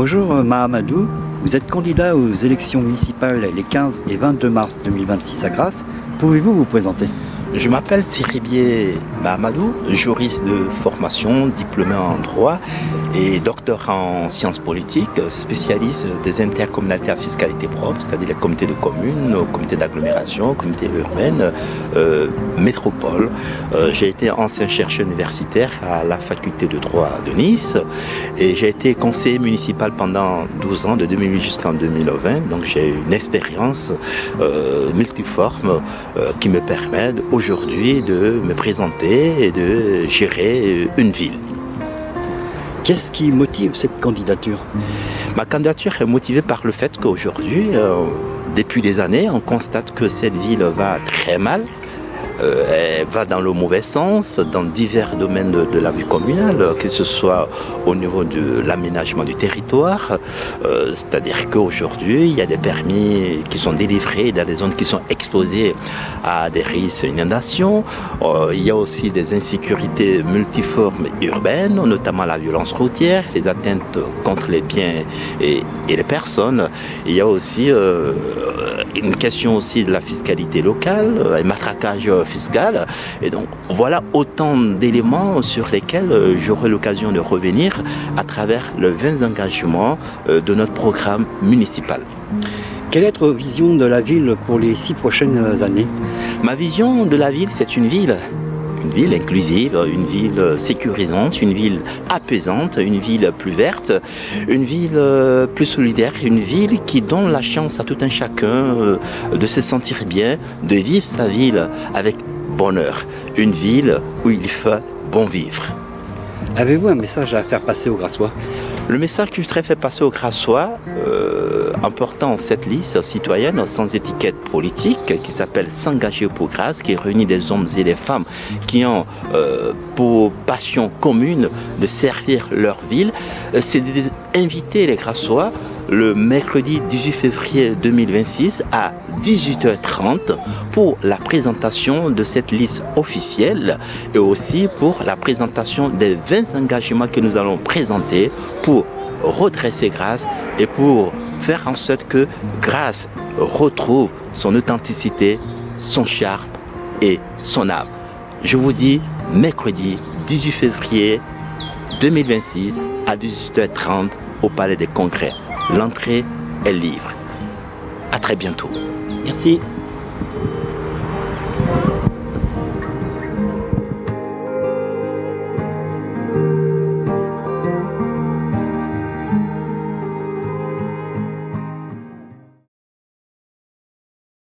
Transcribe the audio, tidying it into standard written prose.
Bonjour Mahamadou, vous êtes candidat aux élections municipales les 15 et 22 mars 2026 à Grasse. Pouvez-vous vous présenter? Je m'appelle Siribié Mahamadou, juriste de formation, diplômé en droit et docteur en sciences politiques, spécialiste des intercommunalités à fiscalité propre, c'est-à-dire les comités de communes, comités d'agglomération, comités urbaines, métropole. J'ai été ancien chercheur universitaire à la faculté de droit de Nice et j'ai été conseiller municipal pendant 12 ans, de 2008 jusqu'en 2020. Donc j'ai une expérience multiforme qui me permet aujourd'hui de me présenter et de gérer une ville. Qu'est-ce qui motive cette candidature? Ma candidature est motivée par le fait qu'aujourd'hui, depuis des années, on constate que cette ville va très mal. Elle va dans le mauvais sens, dans divers domaines de la vie communale, que ce soit au niveau de l'aménagement du territoire, c'est-à-dire qu'aujourd'hui, il y a des permis qui sont délivrés dans des zones qui sont exposées à des risques d'inondation. Il y a aussi des insécurités multiformes urbaines, notamment la violence routière, les atteintes contre les biens et les personnes. Il y a aussi une question aussi de la fiscalité locale, un matraquage fiscal. Et donc voilà autant d'éléments sur lesquels j'aurai l'occasion de revenir à travers les 20 engagements de notre programme municipal. Quelle est votre vision de la ville pour les 6 prochaines années? Ma vision de la ville, c'est une ville inclusive, une ville sécurisante, une ville apaisante, une ville plus verte, une ville plus solidaire, une ville qui donne la chance à tout un chacun de se sentir bien, de vivre sa ville avec bonheur, une ville où il fait bon vivre. Avez-vous un message à faire passer aux Grassois? Le message que je voudrais faire passer aux Grassois, en portant cette liste citoyenne sans étiquette politique qui s'appelle S'engager pour Grasse, qui réunit des hommes et des femmes qui ont pour passion commune de servir leur ville, c'est d'inviter les Grassois le mercredi 18 février 2026 à 18h30 pour la présentation de cette liste officielle et aussi pour la présentation des 20 engagements que nous allons présenter pour redresser Grasse et pour faire en sorte que Grasse retrouve son authenticité, son charme et son âme. Je vous dis mercredi 18 février 2026 à 18h30 au Palais des Congrès. L'entrée est libre. À très bientôt. Merci.